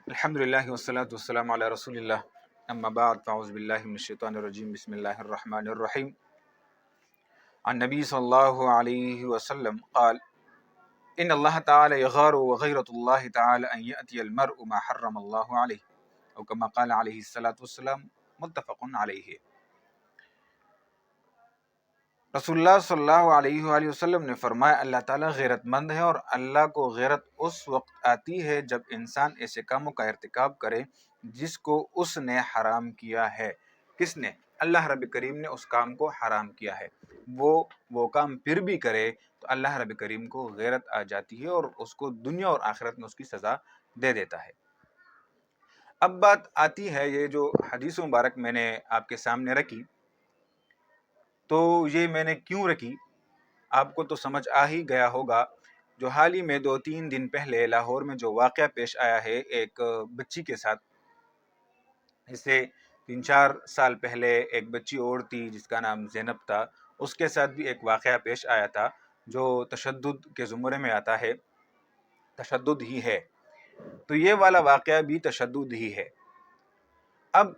الحمدللہ والصلاة والسلام علی رسول اللہ اما بعد فاعوذ باللہ من الشیطان الرجیم بسم اللہ الرحمن الرحیم عن نبی صلی اللہ علیہ وسلم قال ان اللہ تعالی یغار وغیرۃ اللہ تعالی ان یأتی المرء ما حرم اللہ علیہ او کما قال علیہ الصلاة والسلام متفق علیہ۔ رسول اللہ صلی اللہ علیہ وآلہ وسلم نے فرمایا اللہ تعالیٰ غیرت مند ہے اور اللہ کو غیرت اس وقت آتی ہے جب انسان ایسے کاموں کا ارتکاب کرے جس کو اس نے حرام کیا ہے۔ کس نے؟ اللہ رب کریم نے اس کام کو حرام کیا ہے۔ وہ کام پھر بھی کرے تو اللہ رب کریم کو غیرت آ جاتی ہے اور اس کو دنیا اور آخرت میں اس کی سزا دے دیتا ہے۔ اب بات آتی ہے، یہ جو حدیث مبارک میں نے آپ کے سامنے رکھی تو یہ میں نے کیوں رکھی آپ کو تو سمجھ آ ہی گیا ہوگا۔ جو حال ہی میں 2-3 دن پہلے لاہور میں جو واقعہ پیش آیا ہے ایک بچی کے ساتھ، اس سے 3-4 سال پہلے ایک بچی اور تھی جس کا نام زینب تھا، اس کے ساتھ بھی ایک واقعہ پیش آیا تھا جو تشدد کے زمرے میں آتا ہے، تشدد ہی ہے، تو یہ والا واقعہ بھی تشدد ہی ہے۔ اب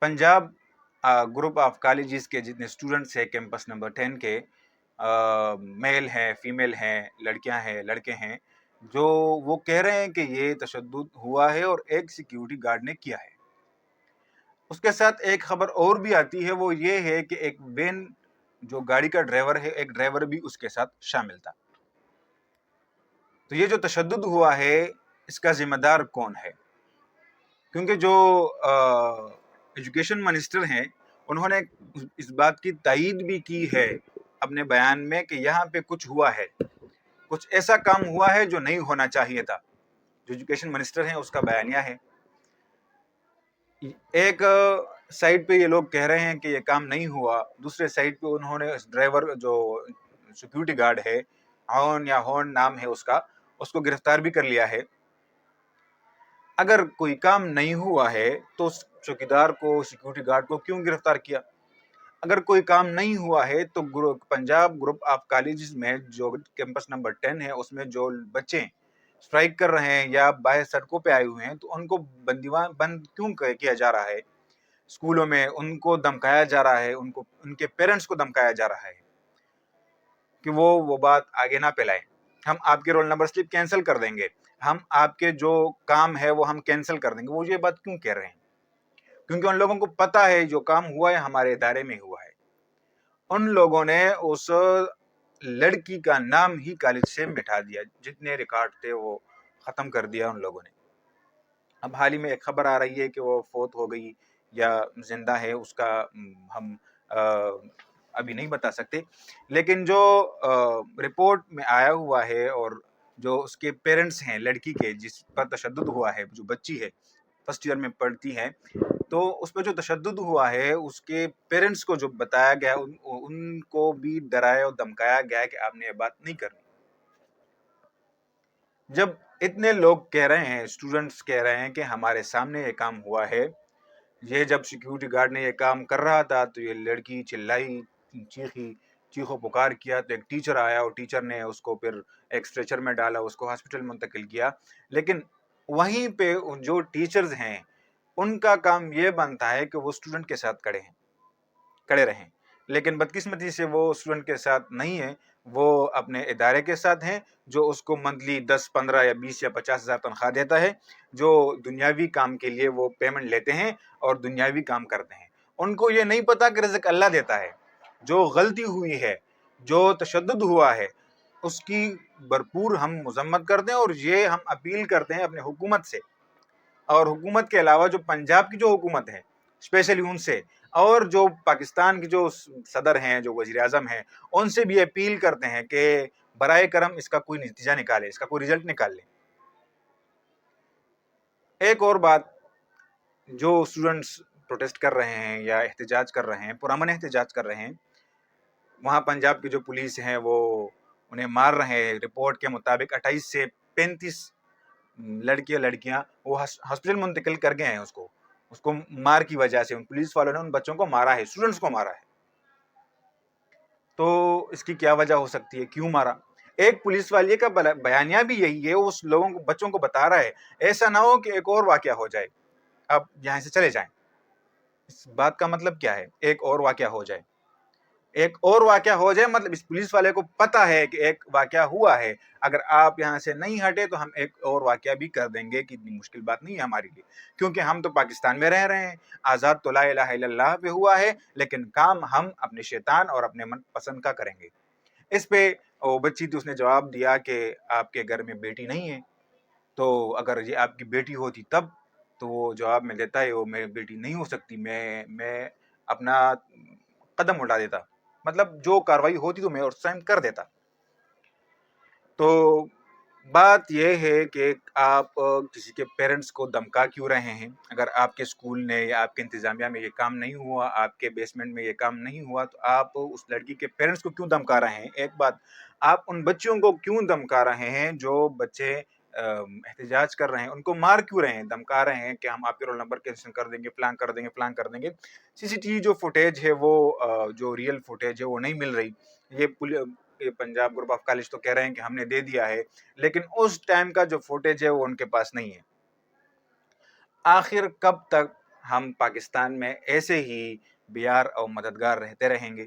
پنجاب گروپ آف کالجز کے جتنے اسٹوڈنٹس ہیں کیمپس نمبر 10 کے، میل ہیں، فیمیل ہیں، لڑکیاں ہیں، لڑکے ہیں، جو وہ کہہ رہے ہیں کہ یہ تشدد ہوا ہے اور ایک سیکیورٹی گارڈ نے کیا ہے۔ اس کے ساتھ ایک خبر اور بھی آتی ہے، وہ یہ ہے کہ ایک وین جو گاڑی کا ڈرائیور ہے، ایک ڈرائیور بھی اس کے ساتھ شامل تھا۔ تو یہ جو تشدد ہوا ہے اس کا ذمہ دار کون ہے؟ کیونکہ جو ایجوکیشن منسٹر ہیں انہوں نے اس بات کی تائید بھی کی ہے اپنے بیان میں کہ یہاں پہ کچھ ہوا ہے، کچھ ایسا کام ہوا ہے جو نہیں ہونا چاہیے تھا۔ جو ایجوکیشن منسٹر ہیں اس کا بیانیہ ہے۔ ایک سائٹ پہ یہ لوگ کہہ رہے ہیں کہ یہ کام نہیں ہوا، دوسرے سائٹ پہ انہوں نے اس ڈرائیور جو سیکیورٹی گارڈ ہے، ہون نام ہے اس کا، اس کو گرفتار بھی کر لیا ہے۔ اگر کوئی کام نہیں ہوا ہے تو چوکیدار کو، سیکیورٹی گارڈ کو کیوں گرفتار کیا؟ اگر کوئی کام نہیں ہوا ہے تو پنجاب گروپ آف کالجز میں جو کیمپس نمبر 10 ہے اس میں جو بچے اسٹرائک کر رہے ہیں یا باہر سڑکوں پہ آئے ہوئے ہیں تو ان کو بند کیوں کیا جا رہا ہے؟ اسکولوں میں ان کو دھمکایا جا رہا ہے، ان کے پیرنٹس کو دھمکایا جا رہا ہے کہ وہ بات آگے نہ پھیلائیں، ہم آپ کے رول نمبر سلپ کینسل کر دیں گے، ہم آپ کے جو کام ہے وہ ہم کینسل کر دیں گے۔ وہ یہ بات کیوں کہہ رہے ہیں؟ کیونکہ ان لوگوں کو پتا ہے جو کام ہوا ہے ہمارے ادارے میں ہوا ہے۔ ان لوگوں نے اس لڑکی کا نام ہی کالج سے مٹا دیا، جتنے ریکارڈ تھے وہ ختم کر دیا ان لوگوں نے۔ اب حال ہی میں ایک خبر آ رہی ہے کہ وہ فوت ہو گئی یا زندہ ہے، اس کا ہم ابھی نہیں بتا سکتے، لیکن جو رپورٹ میں آیا ہوا ہے اور جو اس کے پیرنٹس ہیں لڑکی کے جس پر تشدد ہوا ہے، جو بچی ہے فرسٹ ایئر میں پڑھتی ہے، تو اس پہ جو تشدد ہوا ہے اس کے پیرنٹس کو جو بتایا گیا ان کو بھی ڈرایا اور دھمکایا گیا کہ آپ نے یہ بات نہیں کرنی۔ جب اتنے لوگ کہہ رہے ہیں، اسٹوڈنٹس کہہ رہے ہیں کہ ہمارے سامنے یہ کام ہوا ہے، یہ جب سیکیورٹی گارڈ نے یہ کام کر رہا تھا تو یہ لڑکی چلائی، چیخو پکار کیا، تو ایک ٹیچر آیا اور ٹیچر نے اس کو پھر ایک اسٹریچر میں ڈالا، اس کو ہاسپٹل منتقل کیا، لیکن وہیں پہ جو ٹیچرز ہیں ان کا کام یہ بنتا ہے کہ وہ اسٹوڈنٹ کے ساتھ کھڑے رہیں، لیکن بدقسمتی سے وہ اسٹوڈنٹ کے ساتھ نہیں ہیں، وہ اپنے ادارے کے ساتھ ہیں جو اس کو منتھلی 10-15 یا 20 یا 50 ہزار تنخواہ دیتا ہے، جو دنیاوی کام کے لیے وہ پیمنٹ لیتے ہیں اور دنیاوی کام کرتے ہیں۔ ان کو یہ نہیں پتا کہ رزق اللہ دیتا ہے۔ جو غلطی ہوئی ہے، جو تشدد ہوا ہے، اس کی بھرپور ہم مذمت کرتے ہیں اور یہ ہم اپیل کرتے ہیں اپنے حکومت سے، اور حکومت کے علاوہ جو پنجاب کی جو حکومت ہے اسپیشلی ان سے، اور جو پاکستان کی جو صدر ہیں، جو وزیر اعظم ہیں، ان سے بھی اپیل کرتے ہیں کہ برائے کرم اس کا کوئی نتیجہ نکالے، اس کا کوئی رزلٹ نکال لیں۔ ایک اور بات، جو اسٹوڈنٹس پروٹیسٹ کر رہے ہیں یا احتجاج کر رہے ہیں، پرامن احتجاج کر رہے ہیں، وہاں پنجاب کی جو پولیس ہیں وہ انہیں مار رہے ہیں۔ رپورٹ کے مطابق 28 سے 35 لڑکیاں وہ ہاسپٹل منتقل کر گئے ہیں، اس کو مار کی وجہ سے پولیس والوں نے ان بچوں کو مارا ہے، اسٹوڈنٹس کو مارا ہے۔ تو اس کی کیا وجہ ہو سکتی ہے، کیوں مارا؟ ایک پولیس والی کا بیانیہ بھی یہی ہے، اس لوگوں کو بچوں کو بتا رہا ہے ایسا نہ ہو کہ ایک اور واقعہ ہو جائے، اب یہاں سے چلے جائیں۔ اس بات کا مطلب کیا ہے؟ ایک اور واقعہ ہو جائے، ایک اور واقعہ ہو جائے مطلب اس پولیس والے کو پتا ہے کہ ایک واقعہ ہوا ہے، اگر آپ یہاں سے نہیں ہٹے تو ہم ایک اور واقعہ بھی کر دیں گے، کہ اتنی مشکل بات نہیں ہے ہمارے لیے، کیونکہ ہم تو پاکستان میں رہ رہے ہیں، آزاد تو لا الہ الا اللہ پہ ہوا ہے، لیکن کام ہم اپنے شیطان اور اپنے من پسند کا کریں گے۔ اس پہ وہ بچی تھی، اس نے جواب دیا کہ آپ کے گھر میں بیٹی نہیں ہے، تو اگر یہ آپ کی بیٹی ہوتی تب، تو وہ جواب میں دیتا ہے وہ میری بیٹی نہیں ہو سکتی، میں اپنا قدم اٹھا دیتا، مطلب جو کاروائی ہوتی تو میں اس ٹائم کر دیتا۔ تو بات یہ ہے کہ آپ کسی کے پیرنٹس کو دمکا کیوں رہے ہیں؟ اگر آپ کے اسکول نے یا آپ کے انتظامیہ میں یہ کام نہیں ہوا، آپ کے بیسمنٹ میں یہ کام نہیں ہوا، تو آپ اس لڑکی کے پیرنٹس کو کیوں دمکا رہے ہیں؟ ایک بات، آپ ان بچوں کو کیوں دمکا رہے ہیں جو بچے احتجاج کر رہے ہیں؟ ان کو مار کیوں رہے ہیں، دمکا رہے ہیں کہ ہم آپ کے رول نمبر کینسل کر دیں گے، پلان کر دیں گے، پلان کر دیں گے۔ سی سی ٹی وی جو فوٹیج ہے وہ جو ریئل فوٹیج ہے وہ نہیں مل رہی، یہ پنجاب گروپ آف کالج تو کہہ رہے ہیں کہ ہم نے دے دیا ہے، لیکن اس ٹائم کا جو فوٹیج ہے وہ ان کے پاس نہیں ہے۔ آخر کب تک ہم پاکستان میں ایسے ہی بیار اور مددگار رہتے رہیں گے؟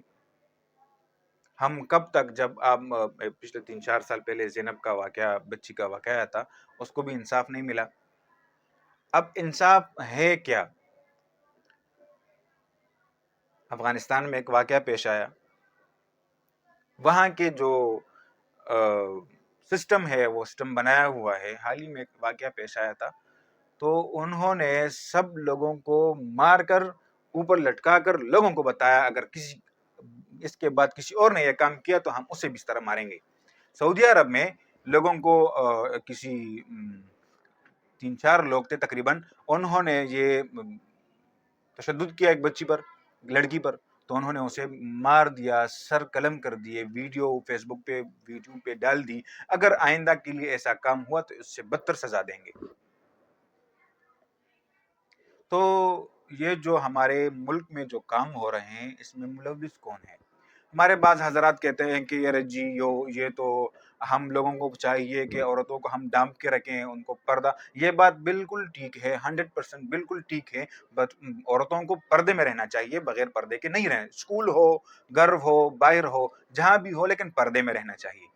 ہم کب تک، جب آپ پچھلے 3-4 سال پہلے زینب کا واقعہ، بچی کا واقعہ آیا تھا، اس کو بھی انصاف نہیں ملا، اب انصاف ہے کیا؟ افغانستان میں ایک واقعہ پیش آیا، وہاں کے جو سسٹم ہے وہ سسٹم بنایا ہوا ہے، حال ہی میں ایک واقعہ پیش آیا تھا، تو انہوں نے سب لوگوں کو مار کر اوپر لٹکا کر لوگوں کو بتایا اگر اس کے بعد کسی اور نے یہ کام کیا تو ہم اسے بھی اس طرح ماریں گے۔ سعودی عرب میں لوگوں کو کسی 3-4 لوگ تھے تقریباً، انہوں نے یہ تشدد کیا ایک بچی پر، لڑکی پر، تو انہوں نے اسے مار دیا، سر قلم کر دیے، ویڈیو فیس بک پہ یوٹیوب پہ ڈال دی۔ اگر آئندہ کے لیے ایسا کام ہوا تو اس سے بدتر سزا دیں گے۔ تو یہ جو ہمارے ملک میں جو کام ہو رہے ہیں اس میں ملوث کون ہے؟ ہمارے بعض حضرات کہتے ہیں کہ یار جی یہ تو ہم لوگوں کو چاہیے کہ عورتوں کو ہم ڈانپ کے رکھیں، ان کو پردہ، یہ بات بالکل ٹھیک ہے، 100% بالکل ٹھیک ہے، بٹ عورتوں کو پردے میں رہنا چاہیے، بغیر پردے کے نہیں رہنا، اسکول ہو، گھر ہو، باہر ہو، جہاں بھی ہو، لیکن پردے میں رہنا چاہیے۔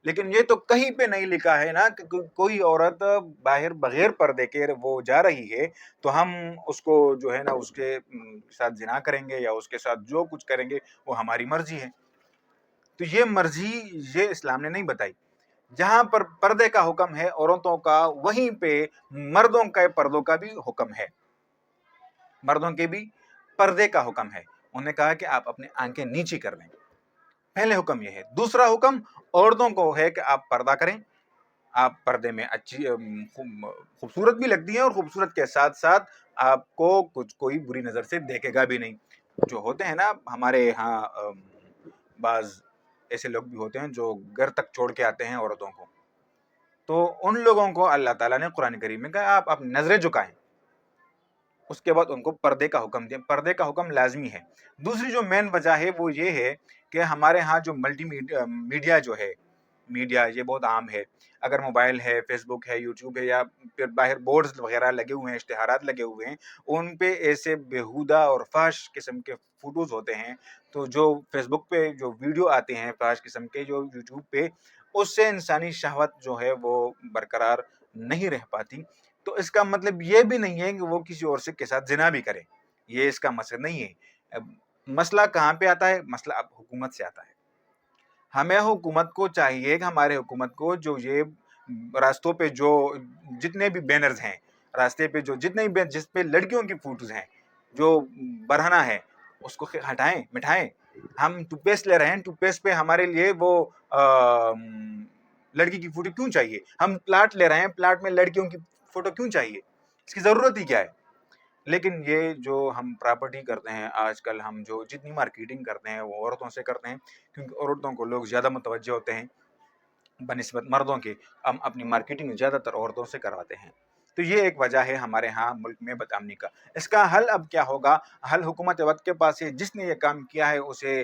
لیکن یہ تو کہیں پہ نہیں لکھا ہے نا کہ کوئی عورت باہر بغیر پردے کے وہ جا رہی ہے تو ہم اس کو جو ہے نا اس کے ساتھ زنا کریں گے یا اس کے ساتھ جو کچھ کریں گے وہ ہماری مرضی ہے۔ تو یہ مرضی یہ اسلام نے نہیں بتائی۔ جہاں پر پردے کا حکم ہے عورتوں کا، وہیں پہ مردوں کا پردوں کا بھی حکم ہے، مردوں کے بھی پردے کا حکم ہے۔ انہوں نے کہا کہ آپ اپنے آنکھیں نیچی کر لیں، پہلے حکم یہ ہے۔ دوسرا حکم عورتوں کو ہے کہ آپ پردہ کریں، آپ پردے میں اچھی خوبصورت بھی لگتی ہیں، اور خوبصورت کے ساتھ ساتھ آپ کو کوئی بری نظر سے دیکھے گا بھی نہیں۔ جو ہوتے ہیں نا ہمارے یہاں بعض ایسے لوگ بھی ہوتے ہیں جو گھر تک چھوڑ کے آتے ہیں عورتوں کو، تو ان لوگوں کو اللہ تعالیٰ نے قرآن کریم میں کہا آپ نظریں جھکائیں، اس کے بعد ان کو پردے کا حکم دیں، پردے کا حکم لازمی ہے۔ دوسری جو مین وجہ ہے وہ یہ ہے کہ ہمارے ہاں جو ملٹی میڈیا جو ہے، میڈیا یہ بہت عام ہے، اگر موبائل ہے، فیس بک ہے، یوٹیوب ہے، یا پھر باہر بورڈز وغیرہ لگے ہوئے ہیں، اشتہارات لگے ہوئے ہیں، ان پہ ایسے بیہودہ اور فحش قسم کے فوٹوز ہوتے ہیں، تو جو فیس بک پہ جو ویڈیو آتے ہیں فحش قسم کے، جو یوٹیوب پہ، اس سے انسانی شہوت جو ہے وہ برقرار نہیں رہ پاتی۔ تو اس کا مطلب یہ بھی نہیں ہے کہ وہ کسی اور کے ساتھ زنا بھی کرے، یہ اس کا مقصد نہیں ہے۔ مسئلہ کہاں پہ آتا ہے؟ مسئلہ اب حکومت سے آتا ہے۔ ہمیں حکومت کو چاہیے کہ ہمارے حکومت کو جو یہ راستوں پہ جو جتنے بھی بینرز ہیں، راستے پہ جو جتنے بھی جس پہ لڑکیوں کی فوٹوز ہیں، جو برہنہ ہے، اس کو ہٹائیں، مٹھائیں۔ ہم ٹوتھ پیسٹ لے رہے ہیں، ٹوتھ پیسٹ پہ ہمارے لیے وہ لڑکی کی فوٹو کیوں چاہیے؟ ہم پلاٹ لے رہے ہیں، پلاٹ میں لڑکیوں کی فوٹو کیوں چاہیے؟ اس کی ضرورت ہی کیا ہے؟ لیکن یہ جو ہم پراپرٹی کرتے ہیں آج کل، ہم جو جتنی مارکیٹنگ کرتے ہیں وہ عورتوں سے کرتے ہیں، کیونکہ عورتوں کو لوگ زیادہ متوجہ ہوتے ہیں بنسبت مردوں کے، ہم اپنی مارکیٹنگ زیادہ تر عورتوں سے کرواتے ہیں۔ تو یہ ایک وجہ ہے ہمارے ہاں ملک میں بدامنی کا۔ اس کا حل اب کیا ہوگا؟ حل حکومت وقت کے پاس ہے، جس نے یہ کام کیا ہے اسے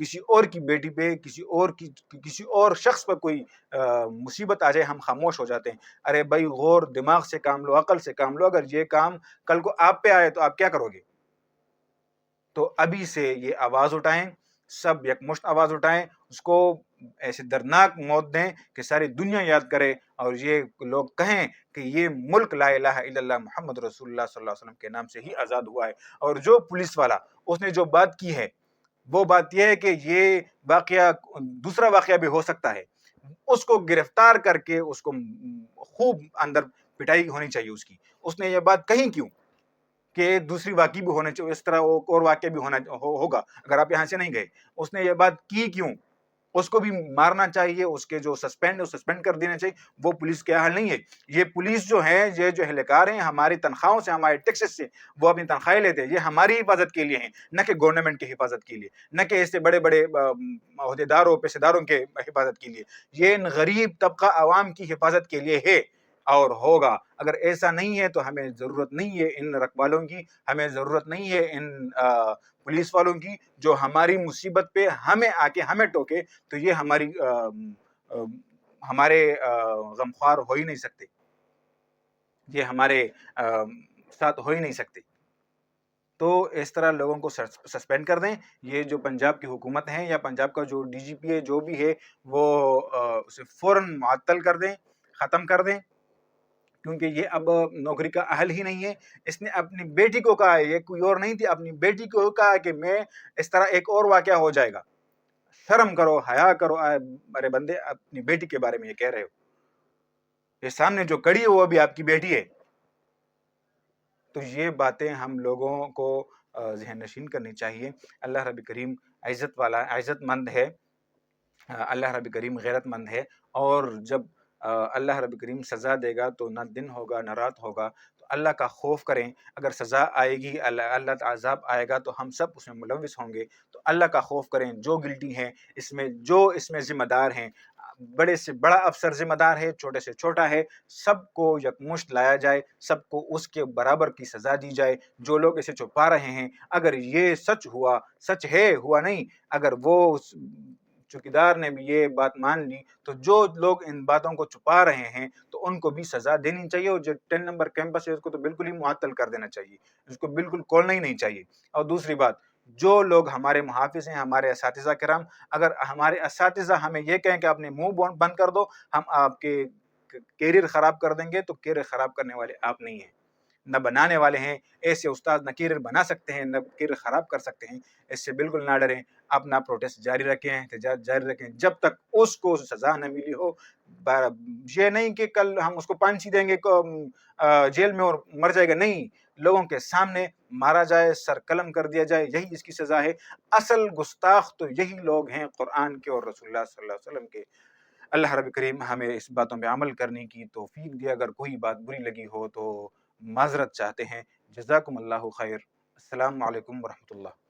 کسی اور کی بیٹی پہ، کسی اور شخص پر کوئی مصیبت آ جائے ہم خاموش ہو جاتے ہیں. ارے بھائی غور دماغ سے کام لو، عقل سے کام لو. اگر یہ کام کل کو آپ پہ آئے تو آپ کیا کرو گے؟ تو ابھی سے یہ آواز اٹھائیں، سب یکمشت آواز اٹھائیں، اس کو ایسے دردناک موت دیں کہ ساری دنیا یاد کرے اور یہ لوگ کہیں کہ یہ ملک لا الہ الا اللہ محمد رسول اللہ صلی اللہ علیہ وسلم کے نام سے ہی آزاد ہوا ہے. اور جو پولیس والا اس نے جو بات کی ہے وہ بات یہ ہے کہ یہ واقعہ دوسرا واقعہ بھی ہو سکتا ہے، اس کو گرفتار کر کے اس کو خوب اندر پٹائی ہونی چاہیے اس کی. اس نے یہ بات کہیں کیوں کہ دوسری واقعی بھی ہونے چاہیے، اس طرح اور واقعہ بھی ہوگا اگر آپ یہاں سے نہیں گئے. اس نے یہ بات کی کیوں؟ اس کو بھی مارنا چاہیے، اس کے جو سسپینڈ کر دینا چاہیے. وہ پولیس کے حال نہیں ہے. یہ پولیس جو ہے، یہ جو اہلکار ہیں ہماری تنخواہوں سے، ہمارے ٹیکسز سے وہ اپنی تنخواہیں لیتے ہیں. یہ ہماری حفاظت کے لیے ہیں، نہ کہ گورنمنٹ کی حفاظت کے لیے، نہ کہ ایسے بڑے بڑے عہدیداروں پیشے داروں کے حفاظت کے لیے. یہ ان غریب طبقہ عوام کی حفاظت کے لیے ہے اور ہوگا. اگر ایسا نہیں ہے تو ہمیں ضرورت نہیں ہے ان رکھوالوں کی، ہمیں ضرورت نہیں ہے ان پولیس والوں کی جو ہماری مصیبت پہ ہمیں آ کے ہمیں ٹوکے. تو یہ ہمارے غمخوار ہو ہی نہیں سکتے، یہ ہمارے ساتھ ہو ہی نہیں سکتے. تو اس طرح لوگوں کو سسپینڈ کر دیں. یہ جو پنجاب کی حکومت ہے یا پنجاب کا جو ڈی جی پی ہے جو بھی ہے وہ اسے فوراً معطل کر دیں، ختم کر دیں، کیونکہ یہ اب نوکری کا اہل ہی نہیں ہے. اس نے اپنی بیٹی کو کہا ہے، یہ کوئی اور نہیں تھی، اپنی بیٹی کو کہا کہ میں اس طرح ایک اور واقعہ ہو جائے گا. شرم کرو، حیا کرو. ارے بندے اپنی بیٹی کے بارے میں یہ کہہ رہے ہو، یہ سامنے جو کڑی ہے وہ بھی آپ کی بیٹی ہے. تو یہ باتیں ہم لوگوں کو ذہن نشین کرنی چاہیے. اللہ رب کریم عزت مند ہے، اللہ رب کریم غیرت مند ہے. اور جب اللہ رب کریم سزا دے گا تو نہ دن ہوگا نہ رات ہوگا. تو اللہ کا خوف کریں. اگر سزا آئے گی، اللہ کا عذاب آئے گا تو ہم سب اس میں ملوث ہوں گے. تو اللہ کا خوف کریں. جو گلٹی ہیں جو اس میں ذمہ دار ہیں، بڑے سے بڑا افسر ذمہ دار ہے، چھوٹے سے چھوٹا ہے، سب کو یکمشت لایا جائے، سب کو اس کے برابر کی سزا دی جائے. جو لوگ اسے چھپا رہے ہیں، اگر یہ سچ ہے ہوا نہیں، اگر وہ چوکیدار نے بھی یہ بات مان لی تو جو لوگ ان باتوں کو چھپا رہے ہیں تو ان کو بھی سزا دینی چاہیے. اور جو 10 نمبر کیمپس ہے اس کو تو بالکل ہی معطل کر دینا چاہیے، اس کو بالکل کھولنا ہی نہیں چاہیے. اور دوسری بات، جو لوگ ہمارے محافظ ہیں، ہمارے اساتذہ کرام، اگر ہمارے اساتذہ ہمیں یہ کہیں کہ آپ نے منہ بند کر دو، ہم آپ کے کیریئر خراب کر دیں گے، تو کیریئر خراب کرنے والے آپ نہیں ہیں، نہ بنانے والے ہیں. ایسے استاد نہ کیریئر بنا سکتے ہیں نہ کیریئر خراب کر سکتے ہیں. اس سے بالکل نہ ڈریں. اپنا پروٹیسٹ جاری رکھیں، احتجاج جاری رکھیں جب تک اس کو سزا نہ ملی ہو. یہ نہیں کہ کل ہم اس کو پھانسی دیں گے جیل میں اور مر جائے گا، نہیں. لوگوں کے سامنے مارا جائے، سر قلم کر دیا جائے، یہی اس کی سزا ہے. اصل گستاخ تو یہی لوگ ہیں قرآن کے اور رسول اللہ صلی اللہ علیہ وسلم کے. اللہ رب کریم ہمیں اس باتوں پہ عمل کرنے کی توفیق دے. اگر کوئی بات بری لگی ہو تو معذرت چاہتے ہیں. جزاکم اللہ خیر. السلام علیکم ورحمۃ اللہ.